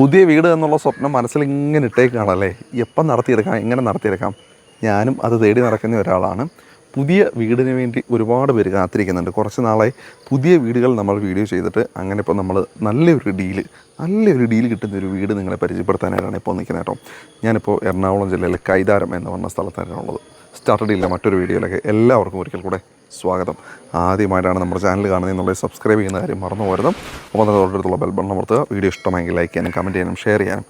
പുതിയ വീട് എന്നുള്ള സ്വപ്നം മനസ്സിൽ ഇങ്ങനെ ഇട്ടേക്കാണല്ലേ, എപ്പം നടത്തിയെടുക്കാം, എങ്ങനെ നടത്തിയെടുക്കാം. ഞാനും അത് തേടി നടക്കുന്ന ഒരാളാണ്. പുതിയ വീടിന് വേണ്ടി ഒരുപാട് പേര് കാത്തിരിക്കുന്നുണ്ട്. കുറച്ച് നാളായി പുതിയ വീടുകൾ നമ്മൾ വീഡിയോ ചെയ്തിട്ട്. അങ്ങനെ ഇപ്പോൾ നമ്മൾ നല്ലൊരു ഡീല് കിട്ടുന്ന ഒരു വീട് നിങ്ങളെ പരിചയപ്പെടുത്താനായിട്ടാണ് ഇപ്പോൾ നിൽക്കുന്നത് കേട്ടോ. ഞാനിപ്പോൾ എറണാകുളം ജില്ലയിലെ കൈതാരം എന്ന് പറഞ്ഞ സ്ഥലത്താണ് ഉള്ളത്. സ്റ്റാർട്ടഡില്ല മറ്റൊരു വീഡിയോയിലേക്ക് എല്ലാവർക്കും ഒരിക്കൽ കൂടെ സ്വാഗതം. ആദ്യമായിട്ടാണ് നമ്മുടെ ചാനൽ കാണുന്നതെന്നുള്ളത് സബ്സ്ക്രൈബ് ചെയ്യുന്ന കാര്യം മറന്നു പോരുത്. അപ്പോൾ തൊട്ടടുത്തുള്ള ബെൽ ബട്ടൺ അമർത്തുക. വീഡിയോ ഇഷ്ടമെങ്കിൽ ലൈക്ക് ചെയ്യാനും കമൻറ്റ് ചെയ്യാനും ഷെയർ ചെയ്യാനും,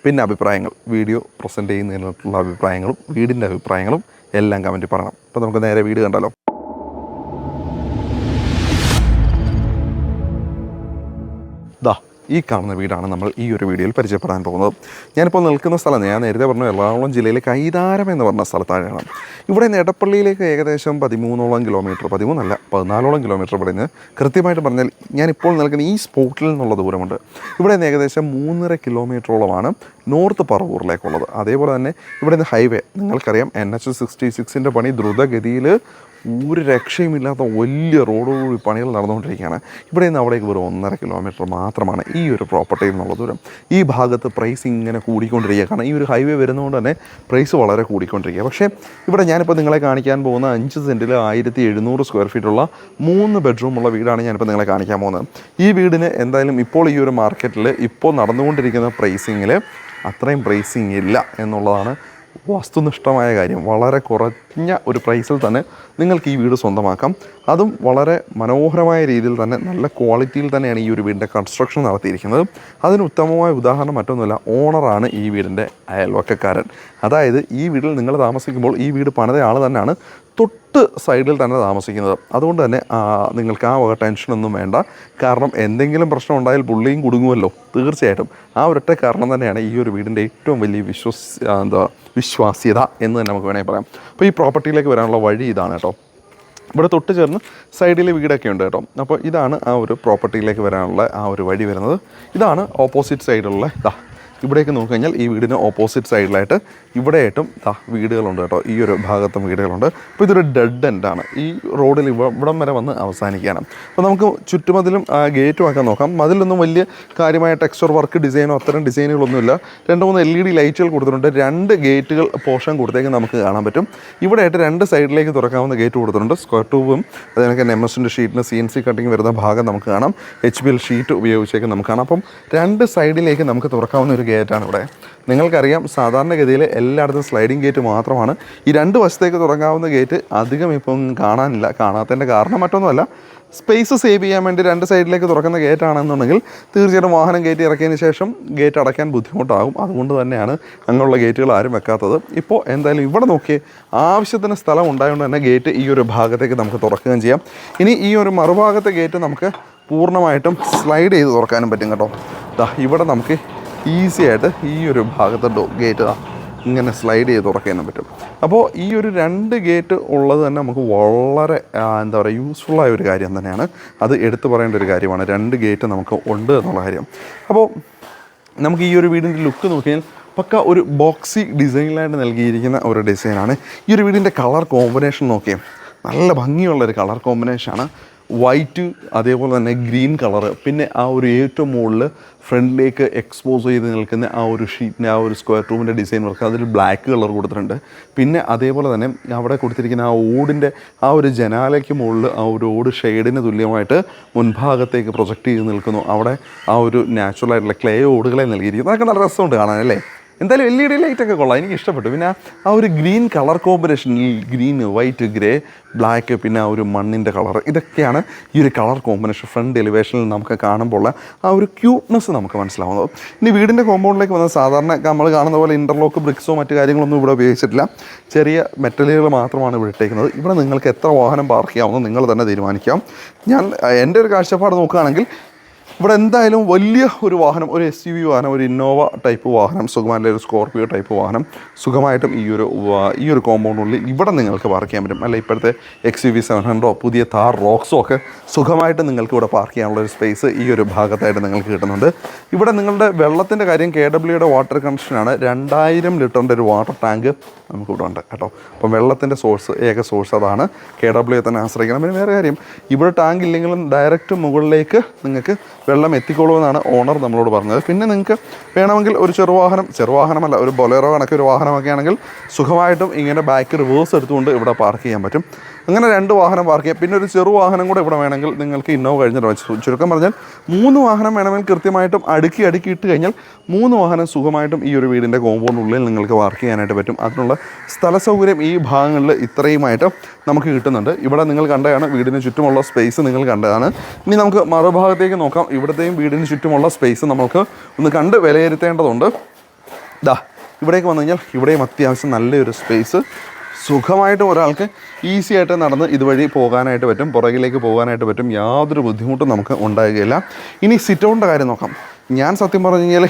പിന്നെ അഭിപ്രായങ്ങൾ, വീഡിയോ പ്രസൻറ്റ് ചെയ്യുന്നതിനുള്ള അഭിപ്രായങ്ങളും വീടിൻ്റെ അഭിപ്രായങ്ങളും എല്ലാം കമൻറ്റ് പറയണം. അപ്പോൾ നമുക്ക് നേരെ വീട് കണ്ടാലോ. ഈ കാണുന്ന വീടാണ് നമ്മൾ ഈ ഒരു വീഡിയോയിൽ പരിചയപ്പെടാൻ പോകുന്നത്. ഞാനിപ്പോൾ നിൽക്കുന്ന സ്ഥലം ഞാൻ നേരത്തെ പറഞ്ഞു എറണാകുളം ജില്ലയിലെ കൈതാരം എന്ന് പറഞ്ഞ സ്ഥലത്താണ്. ഇവിടെ നിന്ന് എടപ്പള്ളിയിലേക്ക് ഏകദേശം 13 കിലോമീറ്റർ, 14 കിലോമീറ്റർ ഇവിടെ നിന്ന് കൃത്യമായിട്ട് പറഞ്ഞാൽ ഞാനിപ്പോൾ നിൽക്കുന്ന ഈ സ്പോട്ടിൽ നിന്നുള്ള ദൂരമുണ്ട്. ഇവിടെ നിന്ന് ഏകദേശം 3.5 കിലോമീറ്ററോളമാണ് നോർത്ത് പറവൂറിലേക്കുള്ളത്. അതേപോലെ തന്നെ ഇവിടെ നിന്ന് ഹൈവേ നിങ്ങൾക്കറിയാം, NH-66 പണി ദ്രുതഗതിയിൽ ഒരു രക്ഷയുമില്ലാത്ത വലിയ റോഡ് പണികൾ നടന്നുകൊണ്ടിരിക്കുകയാണ്. ഇവിടെ നിന്ന് അവിടേക്ക് വെറും 1.5 കിലോമീറ്റർ മാത്രമാണ് ഈ ഒരു പ്രോപ്പർട്ടിയിൽ നിന്നുള്ള ദൂരം. ഈ ഭാഗത്ത് പ്രൈസ് ഇങ്ങനെ കൂടിക്കൊണ്ടിരിക്കുക, കാരണം ഈ ഒരു ഹൈവേ വരുന്നതുകൊണ്ട് തന്നെ പ്രൈസ് വളരെ കൂടിക്കൊണ്ടിരിക്കുക. പക്ഷേ ഇവിടെ ഞാനിപ്പോൾ നിങ്ങളെ കാണിക്കാൻ പോകുന്ന 5 സെൻറ്റിൽ 1700 സ്ക്വയർ ഫീറ്റുള്ള 3 ബെഡ്റൂമുള്ള വീടാണ് ഞാനിപ്പോൾ നിങ്ങളെ കാണിക്കാൻ പോകുന്നത്. ഈ വീടിന് എന്തായാലും ഇപ്പോൾ ഈ ഒരു മാർക്കറ്റിൽ ഇപ്പോൾ നടന്നുകൊണ്ടിരിക്കുന്ന പ്രൈസിങ്ങിൽ അത്രയും പ്രൈസിങ് ഇല്ല എന്നുള്ളതാണ് വസ്തുനിഷ്ഠമായ കാര്യം. വളരെ കുറഞ്ഞ ഒരു പ്രൈസിൽ തന്നെ നിങ്ങൾക്ക് ഈ വീട് സ്വന്തമാക്കാം. അതും വളരെ മനോഹരമായ രീതിയിൽ തന്നെ നല്ല ക്വാളിറ്റിയിൽ തന്നെയാണ് ഈ ഒരു വീടിൻ്റെ കൺസ്ട്രക്ഷൻ നടത്തിയിരിക്കുന്നത്. അതിന് ഉത്തമമായ ഉദാഹരണം മറ്റൊന്നുമില്ല, ഓണറാണ് ഈ വീടിൻ്റെ അയൽവക്കക്കാരൻ. അതായത് ഈ വീട്ടിൽ നിങ്ങൾ താമസിക്കുമ്പോൾ ഈ വീട് പണിത ആൾ തന്നെയാണ് തൊട്ട് സൈഡിൽ തന്നെ താമസിക്കുന്നത്. അതുകൊണ്ട് തന്നെ നിങ്ങൾക്ക് ആ വക ടെൻഷനൊന്നും വേണ്ട. കാരണം എന്തെങ്കിലും പ്രശ്നം ഉണ്ടായാൽ പുള്ളിയും കുടുങ്ങുമല്ലോ തീർച്ചയായിട്ടും. ആ ഒരൊറ്റ കാരണം തന്നെയാണ് ഈ ഒരു വീടിൻ്റെ ഏറ്റവും വലിയ വിശ്വാസ്യത എന്ന് തന്നെ നമുക്ക് വേണമെങ്കിൽ പറയാം. അപ്പോൾ ഈ പ്രോപ്പർട്ടിയിലേക്ക് വരാനുള്ള വഴി ഇതാണ് കേട്ടോ. ഇവിടെ തൊട്ട് ചേർന്ന് സൈഡിൽ വീടൊക്കെ ഉണ്ട് കേട്ടോ. അപ്പോൾ ഇതാണ് ആ ഒരു പ്രോപ്പർട്ടിയിലേക്ക് വരാനുള്ള ആ ഒരു വഴി വരുന്നത്. ഇതാണ് ഓപ്പോസിറ്റ് സൈഡിലുള്ള ഇവിടേക്ക് നോക്കിക്കഴിഞ്ഞാൽ ഈ വീടിന് ഓപ്പോസിറ്റ് സൈഡിലായിട്ട് ഇവിടെയായിട്ടും വീടുകളുണ്ട് കേട്ടോ. ഈ ഒരു ഭാഗത്തും വീടുകളുണ്ട്. അപ്പോൾ ഇതൊരു ഡെഡ് എൻഡാണ്. ഈ റോഡിൽ ഇവിടം വരെ വന്ന് അവസാനിക്കുകയാണ്. അപ്പോൾ നമുക്ക് ചുറ്റുമതിലും ഗേറ്റും ഒക്കെ നോക്കാം. മതിലൊന്നും വലിയ കാര്യമായ ടെക്സ്ചർ വർക്ക് ഡിസൈനോ അത്തരം ഡിസൈനുകളൊന്നുമില്ല. 2-3 LED ലൈറ്റുകൾ കൊടുത്തിട്ടുണ്ട്. 2 ഗേറ്റുകൾ പോർഷൻ കൊടുത്തേക്ക് നമുക്ക് കാണാൻ പറ്റും. ഇവിടെയായിട്ട് 2 സൈഡിലേക്ക് തുറക്കാവുന്ന ഗേറ്റ് കൊടുത്തിട്ടുണ്ട്. സ്ക്വയർ ട്യൂബും അതിനൊക്കെ MS-ൻ്റെ ഷീറ്റിന് CNC കട്ടിങ് വരുന്ന ഭാഗം നമുക്ക് കാണാം. HBL ഷീറ്റ് ഉപയോഗിച്ചേക്ക് നമുക്ക് കാണാം. അപ്പം 2 സൈഡിലേക്ക് നമുക്ക് തുറക്കാവുന്ന ഒരു ഗേറ്റാണ് ഇവിടെ. നിങ്ങൾക്കറിയാം സാധാരണഗതിയിൽ എല്ലായിടത്തും സ്ലൈഡിങ് ഗേറ്റ് മാത്രമാണ്. ഈ 2 വശത്തേക്ക് തുറക്കാവുന്ന ഗേറ്റ് അധികം ഇപ്പം കാണാനില്ല. കാണാത്തതിൻ്റെ കാരണം മറ്റൊന്നുമല്ല, സ്പേസ് സേവ് ചെയ്യാൻ വേണ്ടി 2 സൈഡിലേക്ക് തുറക്കുന്ന ഗേറ്റാണെന്നുണ്ടെങ്കിൽ തീർച്ചയായിട്ടും വാഹനം ഗേറ്റ് ഇറക്കിയതിന് ശേഷം ഗേറ്റ് അടയ്ക്കാൻ ബുദ്ധിമുട്ടാകും. അതുകൊണ്ട് തന്നെയാണ് അങ്ങനെയുള്ള ഗേറ്റുകൾ ആരും വെക്കാത്തത്. ഇപ്പോൾ എന്തായാലും ഇവിടെ നോക്കി ആവശ്യത്തിന് സ്ഥലം ഉണ്ടായതുകൊണ്ട് തന്നെ ഗേറ്റ് ഈ ഒരു ഭാഗത്തേക്ക് നമുക്ക് തുറക്കുകയും ചെയ്യാം. ഇനി ഈ ഒരു മറുഭാഗത്തെ ഗേറ്റ് നമുക്ക് പൂർണ്ണമായിട്ടും സ്ലൈഡ് ചെയ്ത് തുറക്കാനും പറ്റും കേട്ടോ. ഇവിടെ നമുക്ക് ഈസി ആയിട്ട് ഈ ഒരു ഭാഗത്തെ ഗേറ്റ് ഇങ്ങനെ സ്ലൈഡ് ചെയ്ത് തുറക്കാനും പറ്റും. അപ്പോൾ ഈ ഒരു 2 ഗേറ്റ് ഉള്ളത് തന്നെ നമുക്ക് വളരെ യൂസ്ഫുള്ളായ ഒരു കാര്യം തന്നെയാണ്. അത് എടുത്തു പറയേണ്ട ഒരു കാര്യമാണ്. 2 ഗേറ്റ് നമുക്ക് ഉണ്ട് എന്നുള്ള കാര്യം. അപ്പോൾ നമുക്ക് ഈ ഒരു വീടിൻ്റെ ലുക്ക് നോക്കിയാൽ പക്ക ഒരു ബോക്സി ഡിസൈനിലായിട്ട് നൽകിയിരിക്കുന്ന ഒരു ഡിസൈനാണ്. ഈ ഒരു വീടിൻ്റെ കളർ കോമ്പിനേഷൻ നോക്കിയാൽ നല്ല ഭംഗിയുള്ളൊരു കളർ കോമ്പിനേഷനാണ്. വൈറ്റ്, അതേപോലെ തന്നെ ഗ്രീൻ കളറ്, പിന്നെ ആ ഒരു ഏറ്റവും മുകളിൽ ഫ്രണ്ടിലേക്ക് എക്സ്പോസ് ചെയ്ത് നിൽക്കുന്ന ആ ഒരു ഷീറ്റിൻ്റെ ആ ഒരു സ്ക്വയർ ട്യൂബിൻ്റെ ഡിസൈൻ വർക്ക്, അതിൽ ബ്ലാക്ക് കളർ കൊടുത്തിട്ടുണ്ട്. പിന്നെ അതേപോലെ തന്നെ അവിടെ കൊടുത്തിരിക്കുന്ന ആ ഓടിൻ്റെ ആ ഒരു ജനാലയ്ക്ക് മുകളിൽ ആ ഒരു ഓട് ഷെയ്ഡിന് തുല്യമായിട്ട് മുൻഭാഗത്തേക്ക് പ്രൊജക്റ്റ് ചെയ്ത് നിൽക്കുന്നു. അവിടെ ആ ഒരു നാച്ചുറലായിട്ടുള്ള ക്ലേ ഓടുകളെ നൽകിയിരിക്കുന്നു. അതൊക്കെ നല്ല രസമുണ്ട് കാണാനല്ലേ. എന്തായാലും LED ലൈറ്റൊക്കെ കൊള്ളാം, എനിക്ക് ഇഷ്ടപ്പെട്ടു. പിന്നെ ആ ഒരു green colour combination, green, white, grey, black, പിന്നെ ആ ഒരു മണ്ണിൻ്റെ കളർ, ഇതൊക്കെയാണ് ഈ ഒരു കളർ കോമ്പിനേഷൻ ഫ്രണ്ട് എലിവേഷനിൽ നമുക്ക് കാണുമ്പോൾ ആ ഒരു ക്യൂട്ട്നെസ് നമുക്ക് മനസ്സിലാവുന്നത്. ഇനി വീടിൻ്റെ കോമ്പൗണ്ടിലേക്ക് വന്നാൽ സാധാരണ നമ്മൾ കാണുന്ന പോലെ ഇൻ്റർലോക്ക് ബ്രിക്സോ മറ്റു കാര്യങ്ങളൊന്നും ഇവിടെ ഉപയോഗിച്ചിട്ടില്ല. ചെറിയ മെറ്റലുകൾ മാത്രമാണ് ഇവിടെ ഇട്ടേക്കുന്നത്. ഇവിടെ നിങ്ങൾക്ക് എത്ര വാഹനം പാർക്ക് ചെയ്യാമെന്ന് നിങ്ങൾ തന്നെ തീരുമാനിക്കാം. എൻ്റെ ഒരു കാഴ്ചപ്പാട് നോക്കുകയാണെങ്കിൽ ഇവിടെ എന്തായാലും വലിയ ഒരു വാഹനം, ഒരു SUV വാഹനം, ഒരു ഇന്നോവ ടൈപ്പ് വാഹനം, സുഖമായിട്ടുള്ള ഒരു സ്കോർപിയോ ടൈപ്പ് വാഹനം സുഖമായിട്ടും ഈ ഒരു കോമ്പൗണ്ടിനുള്ളിൽ ഇവിടെ നിങ്ങൾക്ക് പാർക്ക് ചെയ്യാൻ പറ്റും. അല്ല ഇപ്പോഴത്തെ XUV 700 പുതിയ താർ റോക്സോ ഒക്കെ സുഖമായിട്ട് നിങ്ങൾക്ക് ഇവിടെ പാർക്ക് ചെയ്യാനുള്ള ഒരു സ്പേസ് ഈ ഒരു ഭാഗത്തായിട്ട് നിങ്ങൾക്ക് കിട്ടുന്നുണ്ട്. ഇവിടെ നിങ്ങളുടെ വെള്ളത്തിൻ്റെ കാര്യം KWയുടെ വാട്ടർ കണക്ഷനാണ്. 2000 ലിറ്ററിൻ്റെ ഒരു വാട്ടർ ടാങ്ക് നമുക്കിവിടെ ഉണ്ട് കേട്ടോ. അപ്പം വെള്ളത്തിൻ്റെ ഏക സോഴ്സ് അതാണ്. KW തന്നെ ആശ്രയിക്കണം. പിന്നെ വേറെ കാര്യം, ഇവിടെ ടാങ്ക് ഇല്ലെങ്കിലും ഡയറക്റ്റ് മുകളിലേക്ക് നിങ്ങൾക്ക് വെള്ളം എത്തിക്കോളുമെന്നാണ് ഓണർ നമ്മളോട് പറഞ്ഞത്. പിന്നെ നിങ്ങൾക്ക് വേണമെങ്കിൽ ഒരു ചെറുവാഹനമല്ല, ഒരു ബൊലേറോ കണക്ക് ഒരു വാഹനമൊക്കെ ആണെങ്കിൽ സുഖമായിട്ടും ഇങ്ങനെ ബാക്ക് റിവേഴ്സ് എടുത്തുകൊണ്ട് ഇവിടെ പാർക്ക് ചെയ്യാൻ പറ്റും. അങ്ങനെ 2 വാഹനം പാർക്ക് ചെയ്യാം. പിന്നെ ഒരു ചെറുവാഹനം കൂടെ ഇവിടെ വേണമെങ്കിൽ നിങ്ങൾക്ക് ഇന്നോവ കഴിഞ്ഞിട്ട് ചുരുക്കം പറഞ്ഞാൽ 3 വാഹനം വേണമെങ്കിൽ കൃത്യമായിട്ടും അടുക്കി ഇട്ട് കഴിഞ്ഞാൽ 3 വാഹനം സുഖമായിട്ടും ഈ ഒരു വീടിൻ്റെ കോമ്പൗണ്ടിനുള്ളിൽ നിങ്ങൾക്ക് പാർക്ക് ചെയ്യാനായിട്ട് പറ്റും. അതിനുള്ള സ്ഥല സൗകര്യം ഈ ഭാഗങ്ങളിൽ ഇത്രയുമായിട്ട് നമുക്ക് കിട്ടുന്നുണ്ട്. ഇവിടെ നിങ്ങൾ കണ്ടതാണ് വീടിന് ചുറ്റുമുള്ള സ്പേസ് നിങ്ങൾ കണ്ടതാണ്. ഇനി നമുക്ക് മറുഭാഗത്തേക്ക് നോക്കാം. ഇവിടത്തെയും വീടിന് ചുറ്റുമുള്ള സ്പേസ് നമുക്ക് ഒന്ന് കണ്ട് വിലയിരുത്തേണ്ടതുണ്ട്. ഇവിടേക്ക് വന്നു കഴിഞ്ഞാൽ ഇവിടെയും അത്യാവശ്യം നല്ലൊരു സ്പേസ് സുഖമായിട്ടും ഒരാൾക്ക് ഈസി ആയിട്ട് നടന്ന് ഇതുവഴി പോകാനായിട്ട് പറ്റും, പുറകിലേക്ക് പോകാനായിട്ട് പറ്റും. യാതൊരു ബുദ്ധിമുട്ടും നമുക്ക് ഉണ്ടാകുകയില്ല. ഇനി സിറ്റൗട്ടിൻ്റെ കാര്യം നോക്കാം. ഞാൻ സത്യം പറഞ്ഞു കഴിഞ്ഞാൽ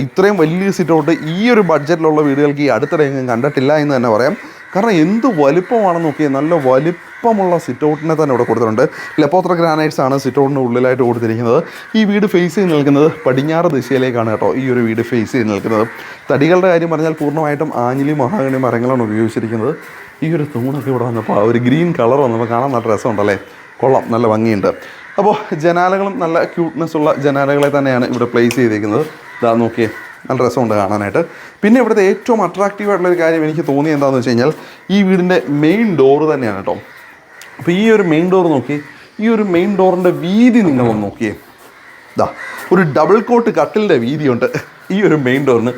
ഇത്രയും വലിയ സിറ്റൗട്ട് ഈ ഒരു ബഡ്ജറ്റിലുള്ള വീടുകൾക്ക് ഈ അടുത്തിടെയെങ്കിലും കണ്ടിട്ടില്ല എന്ന് തന്നെ പറയാം. കാരണം എന്ത് വലുപ്പമാണെന്ന് നോക്കിയാൽ നല്ല വലിപ്പമുള്ള സിറ്റൗട്ടിനെ തന്നെ ഇവിടെ കൊടുത്തിട്ടുണ്ട്. ലെപ്പോത്ര ഗ്രാനൈറ്റ്സ് ആണ് സിറ്റൗട്ടിൻ്റെ ഉള്ളിലായിട്ട് കൊടുത്തിരിക്കുന്നത്. ഈ വീട് ഫേസ് ചെയ്ത് നിൽക്കുന്നത് പടിഞ്ഞാറ് ദിശയിലേക്കാണ് കേട്ടോ ഈ ഒരു വീട് ഫേസ് ചെയ്ത് നിൽക്കുന്നത്. തടികളുടെ കാര്യം പറഞ്ഞാൽ പൂർണ്ണമായിട്ടും ആഞ്ഞിലി മഹാഗണി മരങ്ങളാണ് ഉപയോഗിച്ചിരിക്കുന്നത്. ഈ ഒരു തൂണൊക്കെ ഇവിടെ വന്നപ്പോൾ ആ ഒരു ഗ്രീൻ കളർ വന്നപ്പോൾ കാണാൻ നല്ല രസമുണ്ടല്ലേ, കൊള്ളാം, നല്ല ഭംഗിയുണ്ട്. അപ്പോൾ ജനാലകളും നല്ല ക്യൂട്ട്നെസ് ഉള്ള ജനാലകളെ തന്നെയാണ് ഇവിടെ പ്ലേസ് ചെയ്തിരിക്കുന്നത്. ഇതാ നോക്കിയേ, നല്ല രസമുണ്ട് കാണാനായിട്ട്. പിന്നെ ഇവിടുത്തെ ഏറ്റവും അട്രാക്റ്റീവായിട്ടുള്ളൊരു കാര്യം എനിക്ക് തോന്നിയത് എന്താണെന്ന് വെച്ച് കഴിഞ്ഞാൽ ഈ വീടിൻ്റെ മെയിൻ ഡോറ് തന്നെയാണ് കേട്ടോ. അപ്പോൾ ഈ ഒരു മെയിൻ ഡോർ നോക്കി, ഈ ഒരു മെയിൻ ഡോറിൻ്റെ വീതി നിങ്ങളൊന്ന് നോക്കിയേ. ഒരു ഡബിൾ കോട്ട് കട്ടിലിൻ്റെ വീതിയുണ്ട് ഈ ഒരു മെയിൻ ഡോറിന്.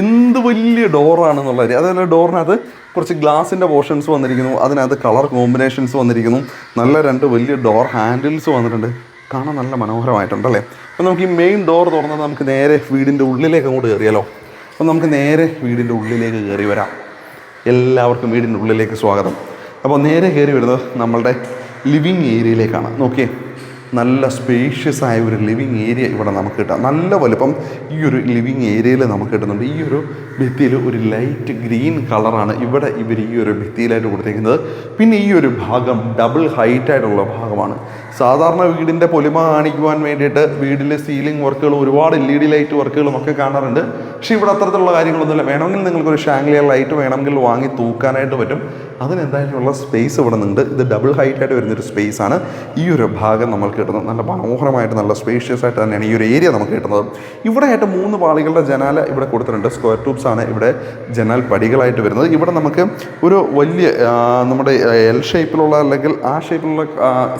എന്ത് വലിയ ഡോറാണെന്നുള്ള കാര്യം. അതുപോലെ ഡോറിനകത്ത് കുറച്ച് ഗ്ലാസിൻ്റെ പോർഷൻസ് വന്നിരിക്കുന്നു, അതിനകത്ത് കളർ കോമ്പിനേഷൻസ് വന്നിരിക്കുന്നു, നല്ല 2 വലിയ ഡോർ ഹാൻഡിൽസ് വന്നിട്ടുണ്ട്. കാണാൻ നല്ല മനോഹരമായിട്ടുണ്ടല്ലേ. അപ്പോൾ നമുക്ക് ഈ മെയിൻ ഡോർ തുറന്നത് നമുക്ക് നേരെ വീടിൻ്റെ ഉള്ളിലേക്ക് അങ്ങോട്ട് കയറിയാലോ. അപ്പോൾ നമുക്ക് നേരെ വീടിൻ്റെ ഉള്ളിലേക്ക് കയറി വരാം. എല്ലാവർക്കും വീടിൻ്റെ ഉള്ളിലേക്ക് സ്വാഗതം. അപ്പോൾ നേരെ കയറി വരുന്നത് നമ്മളുടെ ലിവിങ് ഏരിയയിലേക്കാണ്. നോക്കിയേ, നല്ല സ്പേഷ്യസ് ആയ ഒരു ലിവിങ് ഏരിയ ഇവിടെ നമുക്ക് കിട്ടാം. നല്ല വലുപ്പം ഈ ഒരു ലിവിങ് ഏരിയയിൽ നമുക്ക് കിട്ടുന്നുണ്ട്. ഈ ഒരു ഭിത്തിയിൽ ഒരു ലൈറ്റ് ഗ്രീൻ കളറാണ് ഇവിടെ ഇവർ ഈ ഒരു ഭിത്തിയിലായിട്ട് കൊടുത്തിരിക്കുന്നത്. പിന്നെ ഈ ഒരു ഭാഗം ഡബിൾ ഹൈറ്റായിട്ടുള്ള ഭാഗമാണ്. സാധാരണ വീടിൻ്റെ പൊലിമ കാണിക്കുവാൻ വേണ്ടിയിട്ട് വീടിൽ സീലിംഗ് വർക്കുകളും ഒരുപാട് LED ലൈറ്റ് വർക്കുകളും ഒക്കെ കാണാറുണ്ട്. പക്ഷേ ഇവിടെ അത്തരത്തിലുള്ള കാര്യങ്ങളൊന്നുമില്ല. വേണമെങ്കിൽ നിങ്ങൾക്കൊരു ഷാങ്ലിയർ ലൈറ്റ് വേണമെങ്കിൽ വാങ്ങി തൂക്കാനായിട്ട് പറ്റും. അതിനെന്തായാലും ഉള്ള സ്പേസ് ഇവിടെ നിന്നുണ്ട്. ഇത് ഡബിൾ ഹൈറ്റായിട്ട് വരുന്നൊരു സ്പേസാണ് ഈ ഒരു ഭാഗം നമുക്ക് കിട്ടുന്നത്. നല്ല മനോഹരമായിട്ട് നല്ല സ്പേഷ്യസ് ആയിട്ട് തന്നെയാണ് ഈ ഒരു ഏരിയ നമുക്ക് കിട്ടുന്നത്. ഇവിടെ ആയിട്ട് 3 പാളികളുടെ ജനാല ഇവിടെ കൊടുത്തിട്ടുണ്ട്. സ്ക്വയർ ട്യൂബ്സ് ആണ് ഇവിടെ ജനാൽ പടികളായിട്ട് വരുന്നത്. ഇവിടെ നമുക്ക് ഒരു വലിയ നമ്മുടെ L ഷേപ്പിലുള്ള അല്ലെങ്കിൽ ആ ഷേപ്പിലുള്ള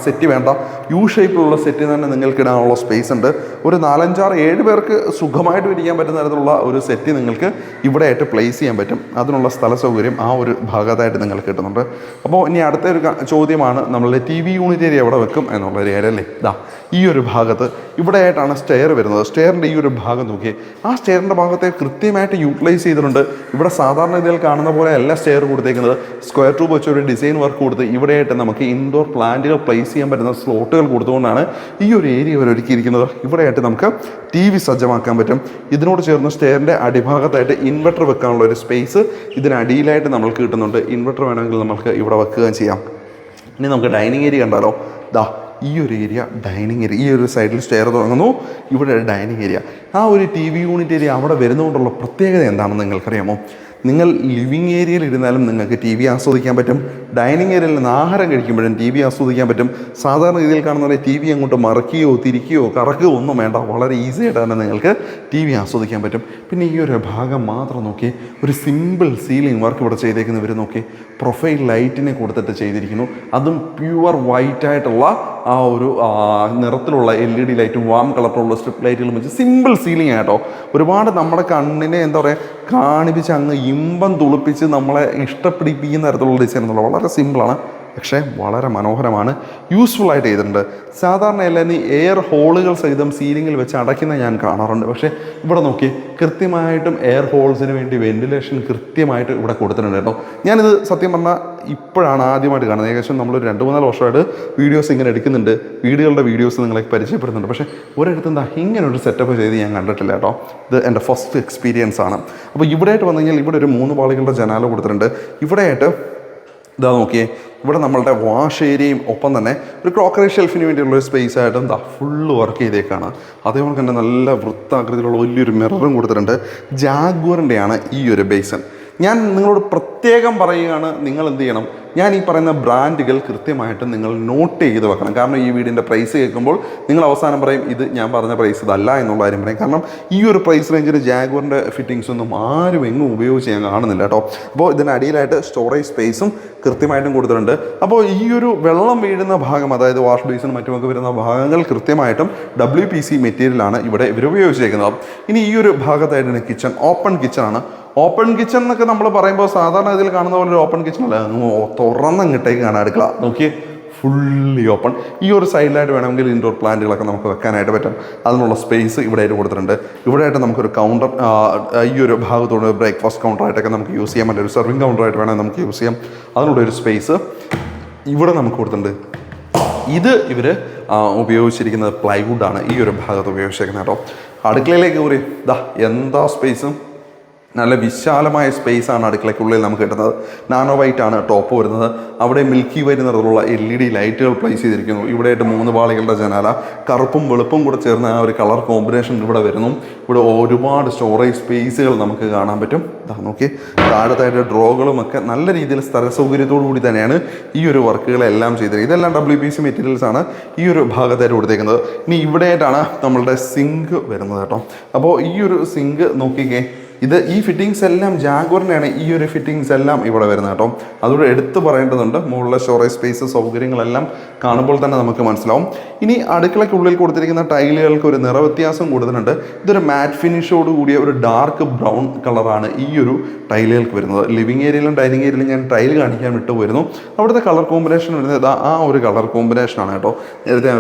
സെറ്റ് വേണ്ട, U ഷേപ്പിലുള്ള സെറ്റ് തന്നെ നിങ്ങൾക്ക് ഇടാനുള്ള സ്പേസ് ഉണ്ട്. ഒരു 4, 5, 6, 7 പേർക്ക് സുഖമായിട്ട് ഇരിക്കാൻ പറ്റുന്ന തരത്തിലുള്ള ഒരു സെറ്റ് നിങ്ങൾക്ക് ഇവിടെ ആയിട്ട് പ്ലേസ് ചെയ്യാൻ പറ്റും. അതിനുള്ള സ്ഥല സൗകര്യം ആ ഒരു ഭാഗത്തായിട്ട് നിങ്ങൾക്ക് കിട്ടുന്നുണ്ട്. അപ്പോൾ ഇനി അടുത്ത ഒരു ചോദ്യമാണ്, നമ്മളുടെ TV യൂണിറ്റ് ഏരിയ എവിടെ വെക്കും എന്നുള്ളൊരു ഏരിയ അല്ലേ. ഈ ഒരു ഭാഗത്ത് ഇവിടെ ആയിട്ടാണ് സ്റ്റെയർ വരുന്നത്. സ്റ്റെയറിൻ്റെ ഈ ഒരു ഭാഗം നോക്കിയേ, ആ സ്റ്റെയറിൻ്റെ ഭാഗത്തെ കൃത്യമായിട്ട് യൂട്ടിലൈസ് ചെയ്തിട്ടുണ്ട്. ഇവിടെ സാധാരണ ഇതിൽ കാണുന്ന പോലെ അല്ല സ്റ്റെയർ കൊടുത്തേക്കുന്നത്. സ്ക്വയർ ട്യൂബ് വെച്ചൊരു ഡിസൈൻ വർക്ക് കൊടുത്ത് ഇവിടെയായിട്ട് നമുക്ക് ഇൻഡോർ പ്ലാന്റുകൾ പ്ലേസ് ചെയ്യാൻ പറ്റുന്ന സ്ലോട്ടുകൾ കൊടുത്തുകൊണ്ടാണ് ഈ ഒരു ഏരിയ ഇവർ ഒരുക്കിയിരിക്കുന്നത്. ഇവിടെയായിട്ട് നമുക്ക് TV സജ്ജമാക്കാൻ പറ്റും. ഇതിനോട് ചേർന്ന് സ്റ്റെയറിൻ്റെ അടിഭാഗത്തായിട്ട് ഇൻവെർട്ടർ വെക്കാനുള്ള ഒരു സ്പേസ് ഇതിനടിയിലായിട്ട് നമ്മൾക്ക് കിട്ടുന്നുണ്ട്. ഇൻവെർട്ടർ വേണമെങ്കിൽ നമുക്ക് ഇവിടെ വെക്കുകയും ചെയ്യാം. ഇനി നമുക്ക് ഡൈനിങ് ഏരിയ കണ്ടാലോ. ഈ ഒരു ഏരിയ ഡൈനിങ് ഏരിയ. ഈ ഒരു സൈഡിൽ സ്റ്റെയർ തുടങ്ങുന്നു, ഇവിടെ ഡൈനിങ് ഏരിയ. ആ ഒരു TV യൂണിറ്റ് ഏരിയ അവിടെ വരുന്നതുകൊണ്ടുള്ള പ്രത്യേകത എന്താണെന്ന് നിങ്ങൾക്കറിയാമോ? നിങ്ങൾ ലിവിങ് ഏരിയയിൽ ഇരുന്നാലും നിങ്ങൾക്ക് TV ആസ്വദിക്കാൻ പറ്റും. ഡൈനിങ് ഏരിയയിൽ നിന്ന് ആഹാരം കഴിക്കുമ്പോഴും TV ആസ്വദിക്കാൻ പറ്റും. സാധാരണ രീതിയിൽ കാണുന്ന പോലെ TV അങ്ങോട്ട് മറക്കുകയോ തിരിക്കുകയോ കറക്കുകയോ ഒന്നും വേണ്ട. വളരെ ഈസി ആയിട്ട് തന്നെ നിങ്ങൾക്ക് TV ആസ്വദിക്കാൻ പറ്റും. പിന്നെ ഈ ഒരു ഭാഗം മാത്രം നോക്കി, ഒരു സിമ്പിൾ സീലിംഗ് വർക്ക് ഇവിടെ ചെയ്തേക്കുന്നവർ നോക്കി, പ്രൊഫൈൽ ലൈറ്റിനെ കൊടുത്തിട്ട് ചെയ്തിരിക്കുന്നു. അതും പ്യുവർ വൈറ്റ് ആയിട്ടുള്ള ആ ഒരു നിറത്തിലുള്ള LED ലൈറ്റും വാം കളറിലുള്ള സ്ട്രിപ്പ് ലൈറ്റുകളും വെച്ച് സിമ്പിൾ സീലിംഗ് ആയിട്ടോ. ഒരുപാട് നമ്മുടെ കണ്ണിനെ എന്താ പറയുക കാണിപ്പിച്ച് അങ്ങ് ഇമ്പം തുളിപ്പിച്ച് നമ്മളെ ഇഷ്ടപ്പിടിപ്പിക്കുന്ന തരത്തിലുള്ള ഡിസൈൻ എന്നുള്ള വളരെ സിമ്പിളാണ്, പക്ഷേ വളരെ മനോഹരമാണ്. യൂസ്ഫുൾ ആയിട്ട് ചെയ്തിട്ടുണ്ട്. സാധാരണ എല്ലാം ഈ എയർ ഹോളുകൾ സഹിതം സീലിങ്ങിൽ വെച്ച് അടയ്ക്കുന്ന ഞാൻ കാണാറുണ്ട്. പക്ഷേ ഇവിടെ നോക്കി കൃത്യമായിട്ടും എയർ ഹോൾസിന് വേണ്ടി വെന്റിലേഷൻ കൃത്യമായിട്ട് ഇവിടെ കൊടുത്തിട്ടുണ്ട് കേട്ടോ. ഞാനിത് സത്യം പറഞ്ഞാൽ ഇപ്പോഴാണ് ആദ്യമായിട്ട് കാണുന്നത്. ഏകദേശം നമ്മളൊരു 2-3 വർഷമായിട്ട് വീഡിയോസ് ഇങ്ങനെ എടുക്കുന്നുണ്ട്, വീടുകളുടെ വീഡിയോസ് നിങ്ങളെ പരിചയപ്പെടുന്നുണ്ട്. പക്ഷേ ഒരിടത്തും ഇങ്ങനൊരു സെറ്റപ്പ് ചെയ്ത് ഞാൻ കണ്ടിട്ടില്ല കേട്ടോ. ഇത് എൻ്റെ ഫസ്റ്റ് എക്സ്പീരിയൻസ് ആണ്. അപ്പോൾ ഇവിടെയായിട്ട് വന്നു കഴിഞ്ഞാൽ ഇവിടെ ഒരു 3 പാളികളുടെ ജനാല കൊടുത്തിട്ടുണ്ട്. ഇവിടെയായിട്ട് നോക്കിയേ, ഇവിടെ നമ്മളുടെ വാഷ് ഏരിയയും ഒപ്പം തന്നെ ഒരു ക്രോക്കറി ഷെൽഫിന് വേണ്ടിയുള്ള ഒരു സ്പേസ് ആയിട്ടും ഫുള്ള് വർക്ക് ചെയ്തേക്കാണ്. അതേപോലെ തന്നെ നല്ല വൃത്താകൃതിയിലുള്ള വലിയൊരു മിററും കൊടുത്തിട്ടുണ്ട്. ജാഗ്വറിൻ്റെയാണ് ഈ ഒരു ബേസൺ. ഞാൻ നിങ്ങളോട് പ്രത്യേകം പറയുകയാണ്, നിങ്ങൾ എന്ത് ചെയ്യണം, ഞാൻ ഈ പറയുന്ന ബ്രാൻഡുകൾ കൃത്യമായിട്ട് നിങ്ങൾ നോട്ട് ചെയ്ത് വെക്കണം. കാരണം ഈ വീടിൻ്റെ പ്രൈസ് കേൾക്കുമ്പോൾ നിങ്ങൾ അവസാനം പറയും ഇത് ഞാൻ പറഞ്ഞ പ്രൈസ് ഇതല്ല എന്നുള്ള കാര്യം പറയും. കാരണം ഈ ഒരു പ്രൈസ് റേഞ്ചിന് ജാഗ്വറിൻ്റെ ഫിറ്റിങ്സ് ഒന്നും ആരും എങ്ങും ഉപയോഗിച്ച് ഞാൻ കാണുന്നില്ല കേട്ടോ. അപ്പോൾ ഇതിന് അടിയിലായിട്ട് സ്റ്റോറേജ് സ്പേസും കൃത്യമായിട്ടും കൊടുത്തിട്ടുണ്ട്. അപ്പോൾ ഈ ഒരു വെള്ളം വീഴുന്ന ഭാഗം, അതായത് വാഷ് ബേസിനും മറ്റുമൊക്കെ വരുന്ന ഭാഗങ്ങൾ കൃത്യമായിട്ടും WPC മെറ്റീരിയലാണ് ഇവിടെ ഇവർ ഉപയോഗിച്ചേക്കുന്നത്. ഇനി ഈ ഒരു ഭാഗത്തായിട്ടാണ് കിച്ചൺ, ഓപ്പൺ കിച്ചണാണ്. ഓപ്പൺ കിച്ചൺ എന്നൊക്കെ നമ്മൾ പറയുമ്പോൾ സാധാരണ ഇതിൽ കാണുന്ന പോലെ ഒരു ഓപ്പൺ കിച്ചൺ അല്ല, തുറന്നങ്ങിട്ടേക്ക് കാണാൻ അടുക്കള നോക്കി ഫുള്ളി ഓപ്പൺ. ഈ ഒരു സൈഡിലായിട്ട് വേണമെങ്കിൽ ഇൻഡോർ പ്ലാന്റുകളൊക്കെ നമുക്ക് വെക്കാനായിട്ട് പറ്റും. അതിനുള്ള സ്പേസ് ഇവിടെ ആയിട്ട് കൊടുത്തിട്ടുണ്ട്. ഇവിടെയായിട്ട് നമുക്കൊരു കൗണ്ടർ, ഈ ഒരു ഭാഗത്തോട് ബ്രേക്ക്ഫാസ്റ്റ് കൗണ്ടറായിട്ടൊക്കെ നമുക്ക് യൂസ് ചെയ്യാം, അല്ലെങ്കിൽ ഒരു സെർവിങ് കൗണ്ടറായിട്ട് വേണമെങ്കിൽ നമുക്ക് യൂസ് ചെയ്യാം. അതിനുള്ള ഒരു സ്പേസ് ഇവിടെ നമുക്ക് കൊടുത്തിട്ടുണ്ട്. ഇത് ഇവർ ഉപയോഗിച്ചിരിക്കുന്നത് പ്ലൈവുഡാണ് ഈ ഒരു ഭാഗത്ത് ഉപയോഗിച്ചിരിക്കുന്നത് കേട്ടോ. അടുക്കളയിലേക്ക് കൂടി എന്താ സ്പേസും, നല്ല വിശാലമായ സ്പേസാണ് അടുക്കളയ്ക്കുള്ളിൽ നമുക്ക് കിട്ടുന്നത്. നാനോ വൈറ്റ് ആണ് ടോപ്പ് വരുന്നത്. അവിടെ മിൽക്കി വൈറ്റ് നിറത്തിലുള്ള LED ലൈറ്റുകൾ പ്ലേസ് ചെയ്തിരിക്കുന്നു. ഇവിടെയായിട്ട് 3 പാളികളുടെ ജനാല, കറുപ്പും വെളുപ്പും കൂടെ ചേർന്ന ആ ഒരു കളർ കോമ്പിനേഷൻ ഇവിടെ വരുന്നു. ഇവിടെ ഒരുപാട് സ്റ്റോറേജ് സ്പേസുകൾ നമുക്ക് കാണാൻ പറ്റും. നോക്കി താഴത്തായിട്ട് ഡ്രോകളുമൊക്കെ നല്ല രീതിയിൽ സ്ഥല സൗകര്യത്തോടു കൂടി തന്നെയാണ് ഈ ഒരു വർക്കുകളെല്ലാം ചെയ്തിരിക്കുന്നത്. ഇതെല്ലാം WPC മെറ്റീരിയൽസ് ആണ് ഈ ഒരു ഭാഗത്തായിട്ട് കൊടുത്തേക്കുന്നത്. ഇനി ഇവിടെയായിട്ടാണ് നമ്മളുടെ സിങ്ക് വരുന്നത് കേട്ടോ. അപ്പോൾ ഈ ഒരു സിങ്ക് നോക്കിക്കേ, ഈ ഫിറ്റിങ്സ് എല്ലാം ജാഗ്വറിൻ്റെയാണ്. ഈ ഒരു ഫിറ്റിങ്സ് എല്ലാം ഇവിടെ വരുന്നത് കേട്ടോ. അതുകൂടെ എടുത്ത് പറയേണ്ടതുണ്ട്. മുകളിലെ സ്റ്റോറേജ് സ്പേസ് സൗകര്യങ്ങളെല്ലാം കാണുമ്പോൾ തന്നെ നമുക്ക് മനസ്സിലാവും. ഇനി അടുക്കളയ്ക്കുള്ളിൽ കൊടുത്തിരിക്കുന്ന ടൈലുകൾക്ക് ഒരു നിറവ്യത്യാസം കൊടുത്തിട്ടുണ്ട്. ഇതൊരു മാറ്റ് ഫിനിഷോട് കൂടിയ ഒരു ഡാർക്ക് ബ്രൗൺ കളറാണ് ഈ ഒരു ടൈലുകൾക്ക് വരുന്നത്. ലിവിങ് ഏരിയയിലും ഡൈനിങ് ഏരിയയിലും ഞാൻ ടൈൽ കാണിക്കാൻ വിട്ടുപോയിരുന്നു. അവിടുത്തെ കളർ കോമ്പിനേഷൻ വരുന്നത് ആ ഒരു കളർ കോമ്പിനേഷനാണ് കേട്ടോ. നേരത്തെ